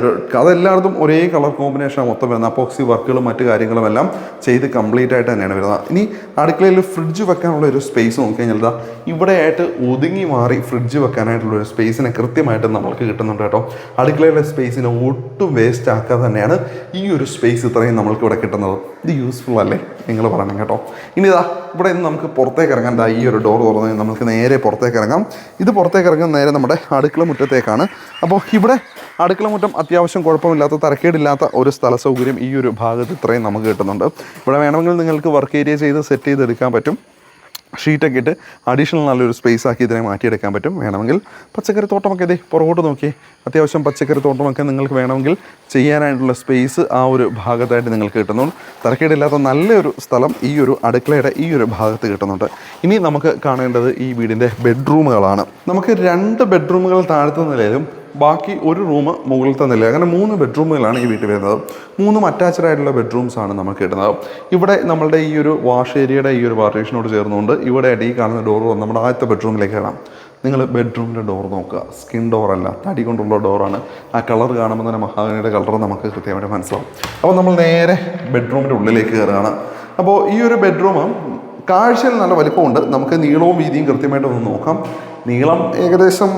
അതെല്ലായിടത്തും ഒരേ കളർ കോമ്പിനേഷനാണ് മൊത്തം വരുന്നത്. അപ്പോക്സി വർക്കുകളും മറ്റു കാര്യങ്ങളും എല്ലാം ചെയ്ത് കംപ്ലീറ്റ് ആയിട്ട് തന്നെയാണ് വരുന്നത്. ഇനി അടുക്കളയിൽ ഫ്രിഡ്ജ് വെക്കാനുള്ള ഒരു സ്പേസ് നോക്കിക്കഴിഞ്ഞാൽ ഇവിടെയായിട്ട് ഒതുങ്ങി മാറി ഫ്രിഡ്ജ് വെക്കാനായിട്ടുള്ള ഒരു സ്പേസിനെ കൃത്യമായിട്ട് നമ്മൾക്ക് കിട്ടുന്നുണ്ട് കേട്ടോ. അടുക്കളയിലെ സ്പേസിനെ ഒട്ടും വേസ്റ്റ് ആക്കാതെ തന്നെയാണ് ഈ ഒരു സ്പേസ് ഇത്രയും നമ്മൾക്ക് ഇവിടെ കിട്ടുന്നത്. ഇത് യൂസ്ഫുൾ അല്ലേ നിങ്ങൾ പറയണം കേട്ടോ. ഇനി ഇവിടെ നിന്ന് നമുക്ക് പുറത്തേക്ക് ഇറങ്ങാൻ, ഈ ഒരു ഡോർ തുറന്ന് നമുക്ക് നേരെ പുറത്തേക്ക് ഇറങ്ങാം. ഇത് പുറത്തേക്ക് ഇറങ്ങാൻ നേരെ നമ്മുടെ അടുക്കള മുറ്റത്തേക്കാണ്. അപ്പോൾ ഇവിടെ അടുക്കള മുറ്റം അത്യാവശ്യം കുഴപ്പമില്ലാത്ത, തരക്കേടില്ലാത്ത ഒരു സ്ഥല സൗകര്യം ഈ ഒരു ഭാഗത്ത് ഇത്രയും നമുക്ക് കിട്ടുന്നുണ്ട്. ഇവിടെ വേണമെങ്കിൽ നിങ്ങൾക്ക് വർക്ക് ഏരിയ ചെയ്ത് സെറ്റ് ചെയ്തെടുക്കാൻ പറ്റും. ഷീറ്റൊക്കെ ഇട്ട് അഡീഷണൽ നല്ലൊരു സ്പേസ് ആക്കി ഇതിനെ മാറ്റിയെടുക്കാൻ പറ്റും. വേണമെങ്കിൽ പച്ചക്കറി തോട്ടമൊക്കെ പുറകോട്ട് നോക്കി അത്യാവശ്യം പച്ചക്കറി തോട്ടമൊക്കെ നിങ്ങൾക്ക് വേണമെങ്കിൽ ചെയ്യാനായിട്ടുള്ള സ്പേസ് ആ ഒരു ഭാഗത്തായിട്ട് നിങ്ങൾക്ക് കിട്ടുന്നുണ്ട്. തരക്കേടില്ലാത്ത നല്ലൊരു സ്ഥലം ഈ ഒരു അടുക്കളയുടെ ഈ ഒരു ഭാഗത്ത് കിട്ടുന്നുണ്ട്. ഇനി നമുക്ക് കാണേണ്ടത് ഈ വീടിൻ്റെ ബെഡ്റൂമുകളാണ്. നമുക്ക് 2 ബെഡ്റൂമുകൾ താഴത്തെ നിലയിലും ബാക്കി ഒരു റൂം മുകളിലത്തെ നില, അങ്ങനെ 3 ബെഡ്റൂമുകളാണ് ഈ വീട്ടിൽ വരുന്നത്. 3 അറ്റാച്ച്ഡ് ആയിട്ടുള്ള ബെഡ്റൂംസാണ് നമുക്ക് കിട്ടുന്നത്. ഇവിടെ നമ്മളുടെ ഈ ഒരു വാഷ് ഏരിയയുടെ ഈ ഒരു പാർട്ടീഷനോട് ചേർന്നുകൊണ്ട് ഇവിടെ ഈ കാണുന്ന ഡോർ നമ്മുടെ ആദ്യത്തെ ബെഡ്റൂമിലേക്ക് കാണാം. നിങ്ങൾ ബെഡ്റൂമിൻ്റെ ഡോർ നോക്കുക, സ്കിൻ ഡോറല്ല, തടി കൊണ്ടുള്ള ഡോറാണ്. ആ കളർ കാണുമ്പോൾ തന്നെ മഹാഗണിയുടെ കളർ നമുക്ക് കൃത്യമായിട്ട് മനസ്സിലാവും. അപ്പോൾ നമ്മൾ നേരെ ബെഡ്റൂമിൻ്റെ ഉള്ളിലേക്ക് കയറുകയാണ്. അപ്പോൾ ഈ ഒരു ബെഡ്റൂം കാഴ്ചയിൽ നല്ല വലിപ്പമുണ്ട്. നമുക്ക് നീളവും വീതിയും കൃത്യമായിട്ട് ഒന്ന് നോക്കാം. നീളം ഏകദേശം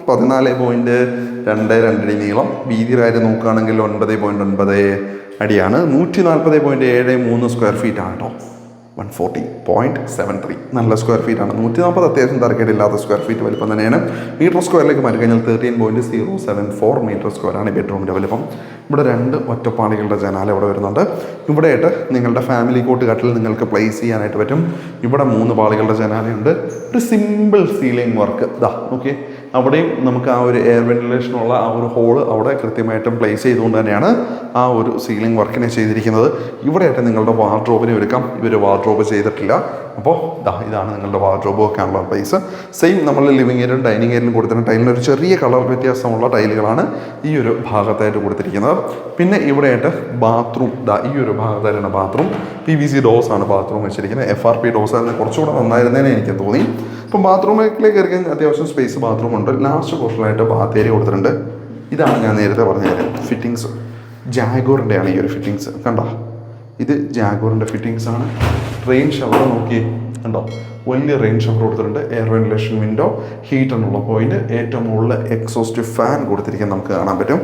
14.22 നീളം, വീതി കാര്യം നോക്കുകയാണെങ്കിൽ 9.9 അടിയാണ്. 140.73 സ്ക്വയർ ഫീറ്റ് ആണ് കേട്ടോ. 140.73 നല്ല സ്ക്വയർ ഫീറ്റ് ആണ്. 140 അത്യാവശ്യം തരക്കേടില്ലാത്ത സ്ക്വയർ ഫീറ്റ് വലിപ്പം തന്നെയാണ്. മീറ്റർ സ്ക്വയറിലേക്ക് മാറ്റി കഴിഞ്ഞാൽ 13.074 മീറ്റർ സ്ക്വയറാണ് ഈ ബെഡ്റൂമിൻ്റെ വലിപ്പം. ഇവിടെ 2 ഒറ്റപ്പാളികളുടെ ജനാല ഇവിടെ വരുന്നുണ്ട്. ഇവിടെയായിട്ട് നിങ്ങളുടെ ഫാമിലി കോട്ട് കട്ടിൽ നിങ്ങൾക്ക് പ്ലേസ് ചെയ്യാനായിട്ട് പറ്റും. ഇവിടെ 3 പാളികളുടെ ജനാലയുണ്ട്. ഒരു സിമ്പിൾ സീലിംഗ് വർക്ക് ഓക്കെ. അവിടെയും നമുക്ക് ആ ഒരു എയർ വെന്റിലേഷനുള്ള ആ ഒരു ഹോള് അവിടെ കൃത്യമായിട്ടും പ്ലേസ് ചെയ്തുകൊണ്ട് തന്നെയാണ് ആ ഒരു സീലിംഗ് വർക്കിനെ ചെയ്തിരിക്കുന്നത്. ഇവിടെയായിട്ട് നിങ്ങളുടെ വാർഡ്രോബിനെ ഒരുക്കാം. ഇവർ വാർഡ്രോബ് ചെയ്തിട്ടില്ല. അപ്പോൾ ഇതാണ് നിങ്ങളുടെ വാർഡ്രോബ് വെക്കാനുള്ള പ്ലേസ്. സെയിം നമ്മൾ ലിവിങ് ഏരിയയിലും ഡൈനിങ് ഏരിയയിലും കൊടുത്തിട്ടുണ്ട്. ടൈലിനൊരു ചെറിയ കളർ വ്യത്യാസമുള്ള ടൈലുകളാണ് ഈ ഒരു ഭാഗത്തായിട്ട് കൊടുത്തിരിക്കുന്നത്. പിന്നെ ഇവിടെയായിട്ട് ബാത്റൂം, ഈ ഒരു ഭാഗത്തായിട്ടാണ് ബാത്റൂം. PVC ഡോസാണ് ബാത്റൂം വെച്ചിരിക്കുന്നത്. FRP ഡോസായിരുന്നു കുറച്ചുകൂടെ നന്നായിരുന്നേനെ എനിക്ക് തോന്നി. ഇപ്പം ബാത്റൂമിലേക്ക് കയറി കഴിഞ്ഞാൽ അത്യാവശ്യം സ്പേസ് ബാത്റൂം ഉണ്ട്. ലാസ്റ്റ് പോർഷനായിട്ട് ബാത്ത് ഏരിയ കൊടുത്തിട്ടുണ്ട്. ഇതാണ് ഞാൻ നേരത്തെ പറഞ്ഞ കാര്യം. ഫിറ്റിങ്സ് ജാഗ്വറിൻ്റെയാണ് ഈ ഒരു ഫിറ്റിങ്സ്. കണ്ടോ, ഇത് ജാഗ്വറിൻ്റെ ഫിറ്റിങ്സ് ആണ്. റെയിൻ ഷവർ നോക്കി കണ്ടോ, വലിയ റെയിൻ ഷവർ കൊടുത്തിട്ടുണ്ട്. എയർ വെന്റിലേഷൻ വിൻഡോ, ഹീറ്റ് എന്നുള്ള പോയിന്റ്, ഏറ്റവും മുകളിൽ എക്സോസ്റ്റ് ഫാൻ കൊടുത്തിരിക്കാൻ നമുക്ക് കാണാൻ പറ്റും.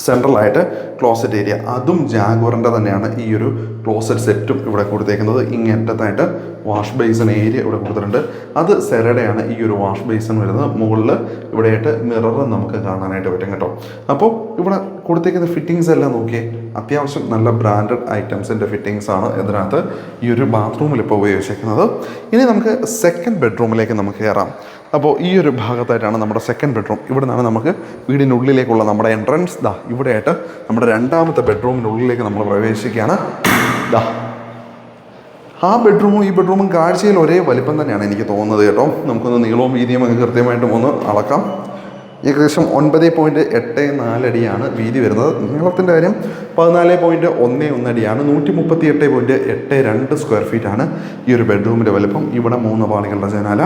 സെൻട്രലായിട്ട് ക്ലോസറ്റ് ഏരിയ, അതും ജാഗ്വറിൻ്റെ തന്നെയാണ് ഈ ഒരു ക്ലോസറ്റ് സെറ്റും ഇവിടെ കൊടുത്തേക്കുന്നത്. ഇങ്ങേറ്റത്തായിട്ട് വാഷ് ബേസിൻ ഏരിയ ഇവിടെ കൊടുത്തിട്ടുണ്ട്. അത് സെറഡയാണ് ഈ ഒരു വാഷ് ബേസിൻ വരുന്നത്. മുകളിൽ ഇവിടെയായിട്ട് മിറർ നമുക്ക് കാണാനായിട്ട് പറ്റും കേട്ടോ. അപ്പോൾ ഇവിടെ കൊടുത്തേക്കുന്ന ഫിറ്റിങ്സ് എല്ലാം നോക്കിയേ, അത്യാവശ്യം നല്ല ബ്രാൻഡഡ് ഐറ്റംസിൻ്റെ ഫിറ്റിങ്സ് ആണ് ഇതിനകത്ത് ഈ ഒരു ബാത്റൂമിൽ ഇപ്പോൾ ഉപയോഗിച്ചിരിക്കുന്നത്. ഇനി നമുക്ക് സെക്കൻഡ് ബെഡ്റൂമിലേക്ക് നമുക്ക് കയറാം. അപ്പോൾ ഈ ഒരു ഭാഗത്തായിട്ടാണ് നമ്മുടെ സെക്കൻഡ് ബെഡ്റൂം. ഇവിടെ നിന്നാണ് നമുക്ക് വീടിനുള്ളിലേക്കുള്ള നമ്മുടെ എൻട്രൻസ്. ഇവിടെയായിട്ട് നമ്മുടെ രണ്ടാമത്തെ ബെഡ്റൂമിനുള്ളിലേക്ക് നമ്മൾ പ്രവേശിക്കുകയാണ്. ആ ബെഡ്റൂമും ഈ ബെഡ്റൂമും കാഴ്ചയിൽ ഒരേ വലിപ്പം തന്നെയാണ് എനിക്ക് തോന്നുന്നത് കേട്ടോ. നമുക്കൊന്ന് നീളവും വീതിയും ഒക്കെ കൃത്യമായിട്ടും ഒന്ന് അളക്കാം. ഏകദേശം 9.84 അടിയാണ് വീതി വരുന്നത്. നീളത്തിൻ്റെ കാര്യം 14.11 അടിയാണ്. 138.82 സ്ക്വയർ ഫീറ്റാണ് ഈ ഒരു ബെഡ്റൂമിൻ്റെ വലുപ്പം. ഇവിടെ 3 പാളികളുടെ ജനാല,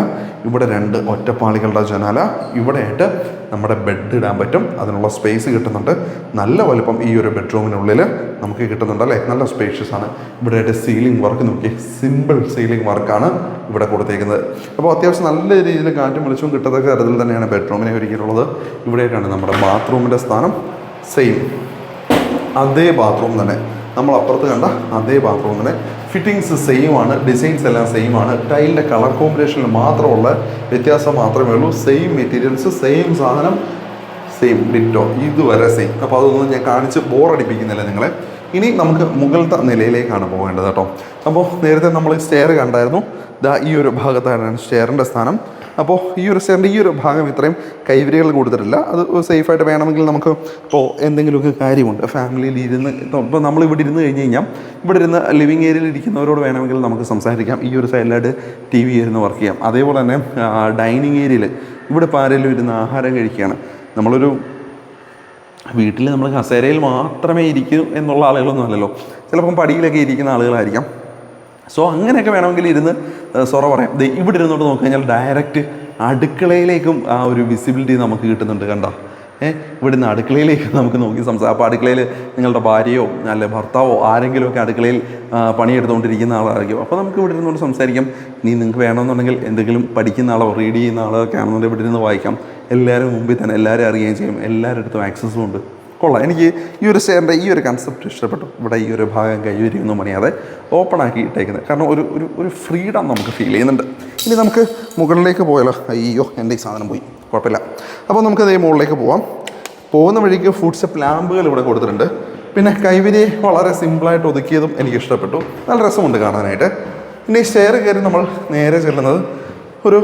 ഇവിടെ 2 ഒറ്റപ്പാളികളുടെ ജനാല. ഇവിടെയായിട്ട് നമ്മുടെ ബെഡ് ഇടാൻ പറ്റും, അതിനുള്ള സ്പേസ് കിട്ടുന്നുണ്ട്. നല്ല വലുപ്പം ഈ ഒരു ബെഡ്റൂമിനുള്ളിൽ നമുക്ക് കിട്ടുന്നുണ്ട് അല്ലേ, നല്ല സ്പേഷ്യസ് ആണ്. ഇവിടെയായിട്ട് സീലിംഗ് വർക്ക് നോക്കി, സിമ്പിൾ സീലിംഗ് വർക്കാണ് ഇവിടെ കൊടുത്തേക്കുന്നത്. അപ്പോൾ അത്യാവശ്യം നല്ല രീതിയിൽ കാറ്റും വെളിച്ചവും കിട്ടത്തക്ക തരത്തിൽ തന്നെയാണ് ബെഡ്റൂമിനെ ഒരുക്കിയിട്ടുള്ളത്. ഇവിടെയായിട്ടാണ് നമ്മുടെ ബാത്റൂമിൻ്റെ സ്ഥാനം. സെയിം അതേ ബാത്റൂം തന്നെ, നമ്മൾ അപ്പുറത്ത് കണ്ട അതേ ബാത്റൂം തന്നെ. ഫിറ്റിങ്സ് സെയിം ആണ്, ഡിസൈൻസ് എല്ലാം സെയിം ആണ്. ടൈലിൻ്റെ കളർ കോമ്പിനേഷനിൽ മാത്രമുള്ള വ്യത്യാസം മാത്രമേ ഉള്ളൂ. സെയിം മെറ്റീരിയൽസ്, സെയിം സാധനം, സെയിം ഡിറ്റോ, ഇതുവരെ സെയിം. അപ്പോൾ അതൊന്നും ഞാൻ കാണിച്ച് ബോറടിപ്പിക്കുന്നില്ല നിങ്ങളെ. ഇനി നമുക്ക് മുകളിലത്തെ നിലയിലേക്കാണ് പോകേണ്ടത് കേട്ടോ. അപ്പോൾ നേരത്തെ നമ്മൾ സ്റ്റെയർ കണ്ടായിരുന്നു. ഈ ഒരു ഭാഗത്താണ് സ്റ്റെയറിൻ്റെ സ്ഥാനം. അപ്പോൾ ഈ ഒരു സ്റ്റെയറിൻ്റെ ഈ ഒരു ഭാഗം ഇത്രയും കൈവരികൾ കൊടുത്തിട്ടില്ല. അത് സേഫായിട്ട് വേണമെങ്കിൽ നമുക്ക് ഇപ്പോൾ എന്തെങ്കിലുമൊക്കെ കാര്യമുണ്ട് ഫാമിലിയിൽ ഇരുന്ന്, ഇപ്പോൾ നമ്മളിവിടെ ഇരുന്ന് കഴിഞ്ഞ് കഴിഞ്ഞാൽ ഇവിടെ ഇരുന്ന് ലിവിങ് ഏരിയയിൽ ഇരിക്കുന്നവരോട് വേണമെങ്കിൽ നമുക്ക് സംസാരിക്കാം. ഈ ഒരു സൈഡിലായിട്ട് TV ഇരുന്ന് വർക്ക് ചെയ്യാം. അതേപോലെ തന്നെ ഡൈനിങ് ഏരിയയിൽ ഇവിടെ ഇപ്പോൾ ആരെങ്കിലും ഇരുന്ന് ആഹാരം കഴിക്കുകയാണ്, നമ്മളൊരു വീട്ടിൽ നമ്മൾ കസേരയിൽ മാത്രമേ ഇരിക്കൂ എന്നുള്ള ആളുകളൊന്നും അല്ലല്ലോ, ചിലപ്പം പടിയിലൊക്കെ ഇരിക്കുന്ന ആളുകളായിരിക്കാം. സോ അങ്ങനെയൊക്കെ വേണമെങ്കിൽ ഇരുന്ന് സൊറ പറയാം. ഇവിടെ ഇരുന്നോട്ട് നോക്കി കഴിഞ്ഞാൽ ഡയറക്റ്റ് അടുക്കളയിലേക്കും ആ ഒരു വിസിബിലിറ്റി നമുക്ക് കിട്ടുന്നുണ്ട്. കണ്ടോ, ഇവിടുന്ന് അടുക്കളയിലേക്ക് നമുക്ക് നോക്കി സംസാരിക്കാം. അപ്പോൾ അടുക്കളയിൽ നിങ്ങളുടെ ഭാര്യയോ അല്ലെ ഭർത്താവോ ആരെങ്കിലുമൊക്കെ അടുക്കളയിൽ പണിയെടുത്തുകൊണ്ടിരിക്കുന്ന ആളായിരിക്കും. അപ്പോൾ നമുക്ക് ഇവിടെ ഇരുന്നുകൊണ്ട് സംസാരിക്കാം. ഇനി നിങ്ങൾക്ക് വേണമെന്നുണ്ടെങ്കിൽ എന്തെങ്കിലും പഠിക്കുന്ന ആളോ റീഡ് ചെയ്യുന്ന ആളൊക്കെ ആണെന്നുണ്ടെങ്കിൽ ഇവിടെ ഇരുന്ന് വായിക്കാം. എല്ലാവരും മുമ്പിൽ തന്നെ എല്ലാവരും അറിയുകയും ചെയ്യും, എല്ലാവരുടെ അടുത്തും ആക്സസും ഉണ്ട്. കൊള്ളാം. എനിക്ക് ഈ ഒരു സ്റ്റെയറിൻ്റെ ഈ ഒരു കൺസെപ്റ്റ് ഇഷ്ടപ്പെട്ടു. ഇവിടെ ഈ ഒരു ഭാഗം കൈവരിയൊന്നും പണിയാതെ ഓപ്പൺ ആക്കി ഇട്ടേക്കുന്നത്, കാരണം ഒരു ഫ്രീഡം നമുക്ക് ഫീൽ ചെയ്യുന്നുണ്ട്. ഇനി നമുക്ക് മുകളിലേക്ക് പോയാലോ? അയ്യോ, എൻ്റെ ഈ സാധനം പോയി, കുഴപ്പമില്ല. അപ്പോൾ നമുക്ക് അതേ മുകളിലേക്ക് പോവാം. പോകുന്ന വഴിക്ക് ഫുഡ് സ്റ്റെപ്പ് ലാമ്പുകൾ ഇവിടെ കൊടുത്തിട്ടുണ്ട്. പിന്നെ കൈവരി വളരെ സിമ്പിളായിട്ട് ഒതുക്കിയതും എനിക്ക് ഇഷ്ടപ്പെട്ടു, നല്ല രസമുണ്ട് കാണാനായിട്ട്. ഇനി സ്റ്റെയർ കയറി നമ്മൾ നേരെ ചെല്ലുന്നത് ഒരു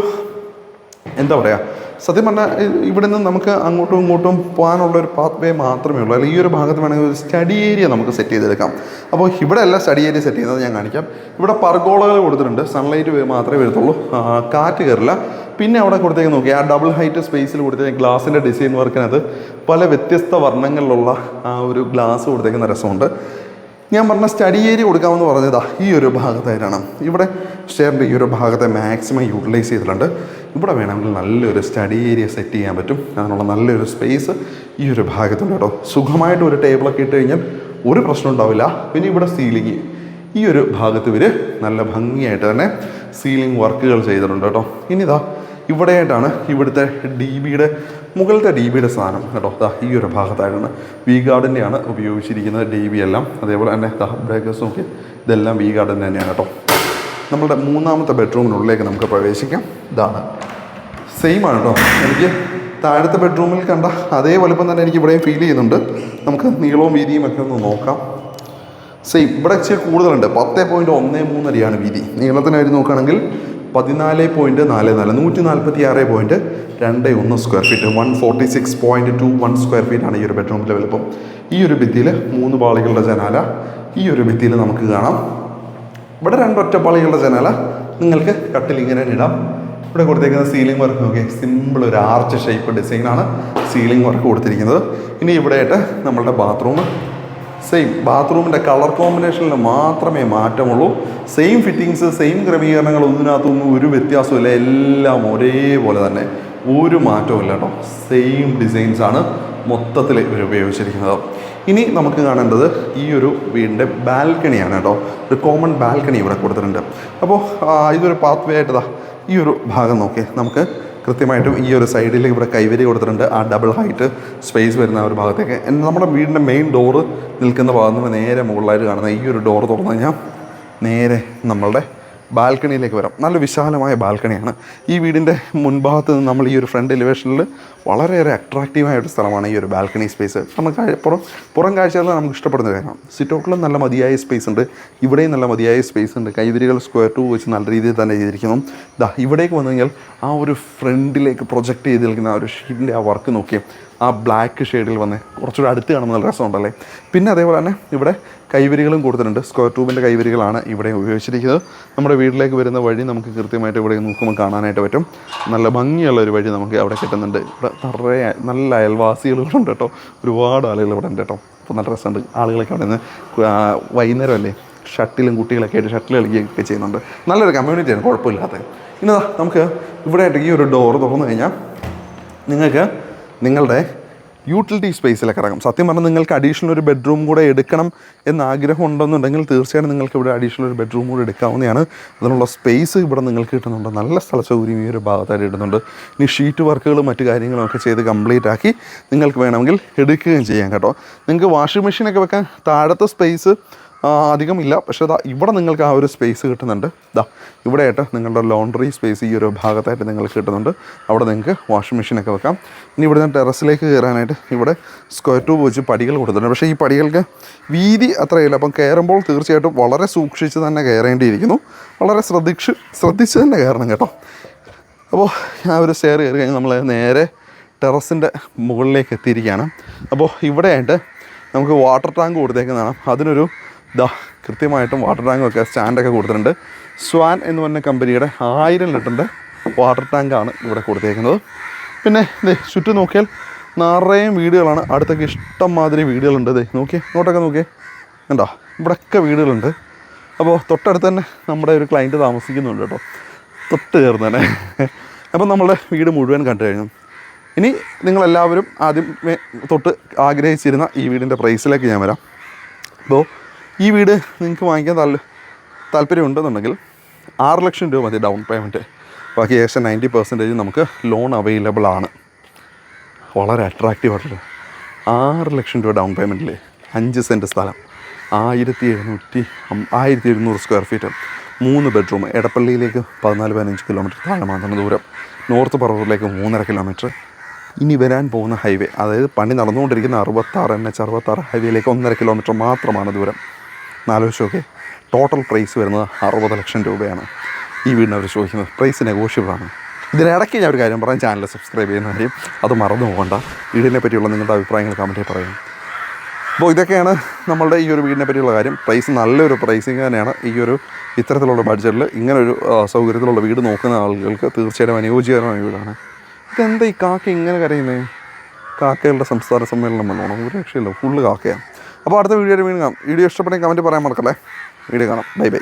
എന്താ പറയുക, സത്യം പറഞ്ഞാൽ ഇവിടെ നിന്ന് നമുക്ക് അങ്ങോട്ടും ഇങ്ങോട്ടും പോകാനുള്ള ഒരു പാത്ത് വേ മാത്രമേ ഉള്ളൂ. അല്ലെങ്കിൽ ഈ ഒരു ഭാഗത്ത് വേണമെങ്കിൽ ഒരു സ്റ്റഡി ഏരിയ നമുക്ക് സെറ്റ് ചെയ്തെടുക്കാം. അപ്പോൾ ഇവിടെ അല്ല സ്റ്റഡി ഏരിയ സെറ്റ് ചെയ്യുന്നത്, ഞാൻ കാണിക്കാം. ഇവിടെ പർഗോളകൾ കൊടുത്തിട്ടുണ്ട്, സൺലൈറ്റ് മാത്രമേ വരത്തുള്ളൂ, കാറ്റ് കയറില്ല. പിന്നെ അവിടെ കൊടുത്തേക്ക് നോക്കി, ആ ഡബിൾ ഹൈറ്റ് സ്പേസിൽ കൊടുത്തേക്ക് ഗ്ലാസിൻ്റെ ഡിസൈൻ വർക്കിനകത്ത് പല വ്യത്യസ്ത വർണ്ണങ്ങളിലുള്ള ആ ഒരു ഗ്ലാസ് കൊടുത്തേക്കുന്ന രസമുണ്ട്. ഞാൻ പറഞ്ഞ സ്റ്റഡി ഏരിയ കൊടുക്കാമെന്ന് പറഞ്ഞതാ ഈ ഒരു ഭാഗത്തായിട്ടാണ്. ഇവിടെ സ്റ്റെയറിൻ്റെ ഈ ഒരു ഭാഗത്തെ മാക്സിമം യൂട്ടിലൈസ് ചെയ്തിട്ടുണ്ട്. ഇവിടെ വേണമെങ്കിൽ നല്ലൊരു സ്റ്റഡി ഏരിയ സെറ്റ് ചെയ്യാൻ പറ്റും. അതിനുള്ള നല്ലൊരു സ്പേസ് ഈ ഒരു ഭാഗത്തുണ്ട് കേട്ടോ. സുഖമായിട്ട് ഒരു ടേബിളൊക്കെ ഇട്ട് കഴിഞ്ഞാൽ ഒരു പ്രശ്നം ഉണ്ടാവില്ല. പിന്നെ ഇവിടെ സീലിംഗ് ഈ ഒരു ഭാഗത്ത് ഇവർ നല്ല ഭംഗിയായിട്ട് തന്നെ സീലിംഗ് വർക്കുകൾ ചെയ്തിട്ടുണ്ട് കേട്ടോ. ഇനിതാ ഇവിടെയായിട്ടാണ് ഇവിടുത്തെ DBയുടെ മുകളിലത്തെ DBയുടെ സാധനം കേട്ടോ. ഈ ഒരു ഭാഗത്തായിട്ടാണ് വി ഗാർഡിൻ്റെയാണ് ഉപയോഗിച്ചിരിക്കുന്നത് DB എല്ലാം. അതേപോലെ തന്നെ ബ്രേക്കേഴ്സും ഒക്കെ ഇതെല്ലാം വി ഗാർഡിൻ്റെ തന്നെയാണ് കേട്ടോ. നമ്മളുടെ മൂന്നാമത്തെ ബെഡ്റൂമിനുള്ളിലേക്ക് നമുക്ക് പ്രവേശിക്കാം. ഇതാണ് സെയിം ആണ് കേട്ടോ. എനിക്ക് താഴത്തെ ബെഡ്റൂമിൽ കണ്ട അതേ വലുപ്പം തന്നെ എനിക്ക് ഇവിടെയും ഫീൽ ചെയ്യുന്നുണ്ട്. നമുക്ക് നീളവും വീതിയും ഒക്കെ ഒന്ന് നോക്കാം. സെയിം, ഇവിടെ ഇച്ചിരി കൂടുതലുണ്ട്. 10.13 അടിയാണ് വീതി. നീളത്തിന് കാര്യം നോക്കുകയാണെങ്കിൽ 14.44 146.21 സ്ക്വയർ ഫീറ്റ്, 146.21 സ്ക്വയർ ഫീറ്റാണ് ഈ ഒരു ബെഡ്റൂമിലെ വലുപ്പം. ഈ ഒരു ഭിത്തിയിൽ 3 പാളികളുടെ ജനാല ഈ ഒരു ഭിത്തിയിൽ നമുക്ക് കാണാം. ഇവിടെ 2 ഒറ്റപ്പാളികളുടെ ജനാല നിങ്ങൾക്ക് കട്ടിൽ ഇങ്ങനെ ഇടാം. ഇവിടെ കൊടുത്തേക്കുന്ന സീലിംഗ് വർക്ക് നോക്കി, സിമ്പിൾ ഒരു ആർച്ച് ഷേപ്പ് ഡിസൈനാണ് സീലിംഗ് വർക്ക് കൊടുത്തിരിക്കുന്നത്. ഇനി ഇവിടെയായിട്ട് നമ്മളുടെ ബാത്റൂം സെയിം, ബാത്റൂമിൻ്റെ കളർ കോമ്പിനേഷനിൽ മാത്രമേ മാറ്റമുള്ളൂ. സെയിം ഫിറ്റിങ്സ്, സെയിം ക്രമീകരണങ്ങൾ, ഒന്നിനകത്തൊന്നും ഒരു വ്യത്യാസമില്ല. എല്ലാം ഒരേപോലെ തന്നെ, ഒരു മാറ്റവും ഇല്ല കേട്ടോ. സെയിം ഡിസൈൻസാണ് മൊത്തത്തിൽ ഇവർ ഉപയോഗിച്ചിരിക്കുന്നത്. ഇനി നമുക്ക് കാണേണ്ടത് ഈ ഒരു വീടിൻ്റെ ബാൽക്കണിയാണ് കേട്ടോ. ഒരു കോമൺ ബാൽക്കണി ഇവിടെ കൊടുത്തിട്ടുണ്ട്. അപ്പോൾ ഇതൊരു പാത്ത് വേ ആയിട്ടതാ ഈ ഒരു ഭാഗം നോക്കി നമുക്ക് കൃത്യമായിട്ടും ഈ ഒരു സൈഡിൽ ഇവിടെ കൈവരി കൊടുത്തിട്ടുണ്ട്. ആ ഡബിൾ ഹൈറ്റ് സ്പേസ് വരുന്ന ആ ഒരു ഭാഗത്തേക്ക് നമ്മുടെ വീടിൻ്റെ മെയിൻ ഡോറ് നിൽക്കുന്ന ഭാഗത്ത് നിന്ന് നേരെ മുകളിലായിട്ട് കാണുന്ന ഈ ഒരു ഡോറ് തുറന്നു കഴിഞ്ഞാൽ നേരെ നമ്മളുടെ ബാൽക്കണിയിലേക്ക് വരാം. നല്ല വിശാലമായ ബാൽക്കണിയാണ്. ഈ വീടിൻ്റെ മുൻഭാഗത്ത് നിന്ന് നമ്മൾ ഈ ഒരു ഫ്രണ്ട് എലിവേഷനിൽ വളരെയേറെ അട്രാക്റ്റീവായ ഒരു സ്ഥലമാണ് ഈ ഒരു ബാൽക്കണി സ്പേസ്. നമുക്ക് പുറം കാഴ്ചകൾ നമുക്ക് ഇഷ്ടപ്പെടുന്ന കാര്യമാണ്. സിറ്റ് ഔട്ടിലും നല്ല മതിയായ സ്പേസ് ഉണ്ട്, ഇവിടെയും നല്ല മതിയായ സ്പേസ് ഉണ്ട്. കൈവരികൾ സ്ക്വയർ ട്യൂബ് വെച്ച് നല്ല രീതിയിൽ തന്നെ ചെയ്തിരിക്കുന്നു. ഇവിടേക്ക് വന്നു കഴിഞ്ഞാൽ ആ ഒരു ഫ്രണ്ടിലേക്ക് പ്രൊജക്റ്റ് ചെയ്ത് നിൽക്കുന്ന ആ ഒരു ഷീറ്റിൻ്റെ ആ വർക്ക് നോക്കി ആ ബ്ലാക്ക് ഷെയ്ഡിൽ വന്ന് കുറച്ചുകൂടെ അടുത്ത് കാണുമ്പോൾ നല്ല രസമുണ്ടല്ലേ. പിന്നെ അതേപോലെ തന്നെ ഇവിടെ കൈവരികളും കൊടുത്തിട്ടുണ്ട്. സ്ക്വയർ ട്യൂബിൻ്റെ കൈവരികളാണ് ഇവിടെ ഉപയോഗിച്ചിരിക്കുന്നത്. നമ്മുടെ വീട്ടിലേക്ക് വരുന്ന വഴി നമുക്ക് കൃത്യമായിട്ട് ഇവിടെ നോക്കുമ്പോൾ കാണാനായിട്ട് പറ്റും. നല്ല ഭംഗിയുള്ളൊരു വഴി നമുക്ക് അവിടെ കിട്ടുന്നുണ്ട്. ഇവിടെ നിറയെ നല്ല അയൽവാസികളുണ്ട് കേട്ടോ, ഒരുപാട് ആളുകൾ ഇവിടെ ഉണ്ട് കേട്ടോ. അപ്പോൾ നല്ല രസമുണ്ട്. ആളുകളൊക്കെ അവിടെ നിന്ന് വൈകുന്നേരം അല്ലേ ഷട്ടിലും കുട്ടികളൊക്കെ ആയിട്ട് ഷട്ടിൽ കളിക്കുകയൊക്കെ ചെയ്യുന്നുണ്ട്. നല്ലൊരു കമ്മ്യൂണിറ്റിയാണ്, കുഴപ്പമില്ലാത്ത. ഇനി നമുക്ക് ഇവിടെ ആയിട്ട് ഈ ഒരു ഡോറ് തുറന്നു കഴിഞ്ഞാൽ നിങ്ങൾക്ക് നിങ്ങളുടെ യൂട്ടിലിറ്റി സ്പേസിലൊക്കെ ഇറങ്ങും. സത്യം പറഞ്ഞാൽ നിങ്ങൾക്ക് അഡീഷണൽ ഒരു ബെഡ്റൂം കൂടെ എടുക്കണം എന്ന് ആഗ്രഹം ഉണ്ടെന്നുണ്ടെങ്കിൽ തീർച്ചയായിട്ടും നിങ്ങൾക്ക് ഇവിടെ അഡീഷണൽ ഒരു ബെഡ്റൂം കൂടെ എടുക്കാവുന്നതാണ്. അതിനുള്ള സ്പേസ് ഇവിടെ നിങ്ങൾക്ക് കിട്ടുന്നുണ്ട്. നല്ല സ്ഥലസൗകര്യം ഈ ഒരു ഭാഗത്തായിട്ട് ഇടുന്നുണ്ട്. ഇനി ഷീറ്റ് വർക്കുകളും മറ്റു കാര്യങ്ങളും ഒക്കെ ചെയ്ത് കംപ്ലീറ്റ് ആക്കി നിങ്ങൾക്ക് വേണമെങ്കിൽ എടുക്കുകയും ചെയ്യാം കേട്ടോ. നിങ്ങൾക്ക് വാഷിംഗ് മെഷീനൊക്കെ വെക്കാൻ താഴത്തെ സ്പേസ് അധികമില്ല, പക്ഷേ ഇവിടെ നിങ്ങൾക്ക് ആ ഒരു സ്പേസ് കിട്ടുന്നുണ്ട്. ഇവിടെയായിട്ട് നിങ്ങളുടെ ലോണ്ടറി സ്പേസ് ഈ ഒരു ഭാഗത്തായിട്ട് നിങ്ങൾക്ക് കിട്ടുന്നുണ്ട്. അവിടെ നിങ്ങൾക്ക് വാഷിംഗ് മെഷീനൊക്കെ വെക്കാം. ഇനി ഇവിടെ നിന്ന് ടെറസിലേക്ക് കയറാനായിട്ട് ഇവിടെ സ്ക്വയർ ട്യൂബ് വെച്ച് പടികൾ കൊടുത്തിട്ടുണ്ട്. പക്ഷേ ഈ പടികൾക്ക് വീതി അത്രയില്ല. അപ്പം കയറുമ്പോൾ തീർച്ചയായിട്ടും വളരെ സൂക്ഷിച്ച് തന്നെ കയറേണ്ടിയിരിക്കുന്നു. വളരെ ശ്രദ്ധിച്ച് തന്നെ കയറണം കേട്ടോ. അപ്പോൾ ആ ഒരു സ്റ്റെയർ കയറി കഴിഞ്ഞാൽ നമ്മൾ നേരെ ടെറസിൻ്റെ മുകളിലേക്ക് എത്തിയിരിക്കുകയാണ്. അപ്പോൾ ഇവിടെയായിട്ട് നമുക്ക് വാട്ടർ ടാങ്ക് കൊടുത്തേക്കുന്നതാണ്. അതിനൊരു കൃത്യമായിട്ടും വാട്ടർ ടാങ്കൊക്കെ സ്റ്റാൻഡൊക്കെ കൊടുത്തിട്ടുണ്ട്. സ്വാൻ എന്ന് പറഞ്ഞ കമ്പനിയുടെ 1000 ലിറ്ററിൻ്റെ വാട്ടർ ടാങ്കാണ് ഇവിടെ കൊടുത്തേക്കുന്നത്. പിന്നെ ചുറ്റും നോക്കിയാൽ നിറയെ വീടുകളാണ്. അടുത്തൊക്കെ ഇഷ്ടം മാതിരി വീടുകളുണ്ട്. ഇങ്ങോട്ടൊക്കെ നോക്കിയേ, കണ്ടോ, ഇവിടെയൊക്കെ വീടുകളുണ്ട്. അപ്പോൾ തൊട്ടടുത്ത് തന്നെ നമ്മുടെ ഒരു ക്ലയൻറ്റ് താമസിക്കുന്നുണ്ട് കേട്ടോ, തൊട്ട് ചേർന്ന് തന്നെ. അപ്പം നമ്മളുടെ വീട് മുഴുവൻ കണ്ടു കഴിഞ്ഞു. ഇനി നിങ്ങളെല്ലാവരും ആദ്യം തൊട്ട് ആഗ്രഹിച്ചിരുന്ന ഈ വീടിൻ്റെ പ്രൈസിലേക്ക് ഞാൻ വരാം. അപ്പോൾ ഈ വീട് നിങ്ങൾക്ക് വാങ്ങിക്കാൻ താല്പര്യമുണ്ടെന്നുണ്ടെങ്കിൽ 6 ലക്ഷം രൂപ മതി ഡൗൺ പേയ്മെൻറ്റ്. ബാക്കി ഏകദേശം 90% നമുക്ക് ലോൺ അവൈലബിൾ ആണ്. വളരെ അട്രാക്റ്റീവായിട്ടുള്ള 6 ലക്ഷം രൂപ ഡൗൺ പേയ്മെൻറ്റിൽ 5 സെൻറ്റ് സ്ഥലം, 1700 സ്ക്വയർ ഫീറ്റ്, 3 ബെഡ്റൂം, എടപ്പള്ളിയിലേക്ക് 14-15 കിലോമീറ്റർ താഴെ മാത്രം ദൂരം, നോർത്ത് പറവൂരിലേക്ക് 3.5 കിലോമീറ്റർ. ഇനി വരാൻ പോകുന്ന ഹൈവേ, അതായത് പണി നടന്നുകൊണ്ടിരിക്കുന്ന 66 NH66 ഹൈവേയിലേക്ക് 1.5 കിലോമീറ്റർ മാത്രമാണ് ദൂരം. ആലോചിച്ചോക്കെ, ടോട്ടൽ പ്രൈസ് വരുന്നത് 60 ലക്ഷം രൂപയാണ് ഈ വീടിന് അവർ ചോദിക്കുന്നത്. പ്രൈസ് നെഗോഷ്യബിളാണ്. ഇതിനിടയ്ക്ക് ഞാൻ ഒരു കാര്യം പറയാം, ചാനൽ സബ്സ്ക്രൈബ് ചെയ്യുന്ന കാര്യം അത് മറന്നു പോകണ്ട. വീടിനെ പറ്റിയുള്ള നിങ്ങളുടെ അഭിപ്രായങ്ങൾ കമൻറ്റിൽ പറയും. അപ്പോൾ ഇതൊക്കെയാണ് നമ്മളുടെ ഈ ഒരു വീടിനെ പറ്റിയുള്ള കാര്യം. പ്രൈസ് നല്ലൊരു പ്രൈസിങ് തന്നെയാണ്. ഈ ഒരു ഇത്തരത്തിലുള്ള ബഡ്ജറ്റിൽ ഇങ്ങനൊരു സൗകര്യത്തിലുള്ള വീട് നോക്കുന്ന ആളുകൾക്ക് തീർച്ചയായിട്ടും അനുയോജ്യകരമായ വീടാണ്. ഇതെന്താ ഈ കാക്ക ഇങ്ങനെ കരയുന്നത്? കാക്കകളുടെ സംസ്ഥാന സമ്മേളനം വന്നോണം, ഒരു രക്ഷയില്ല, ഫുള്ള് കാക്കയാണ്. അപ്പോൾ അടുത്ത വീഡിയോ കാണാം. വീഡിയോ ഇഷ്ടപ്പെട്ടെങ്കിൽ കമൻറ്റ് പറയാൻ മറക്കല്ലേ. വീഡിയോ കാണാം. Bye bye.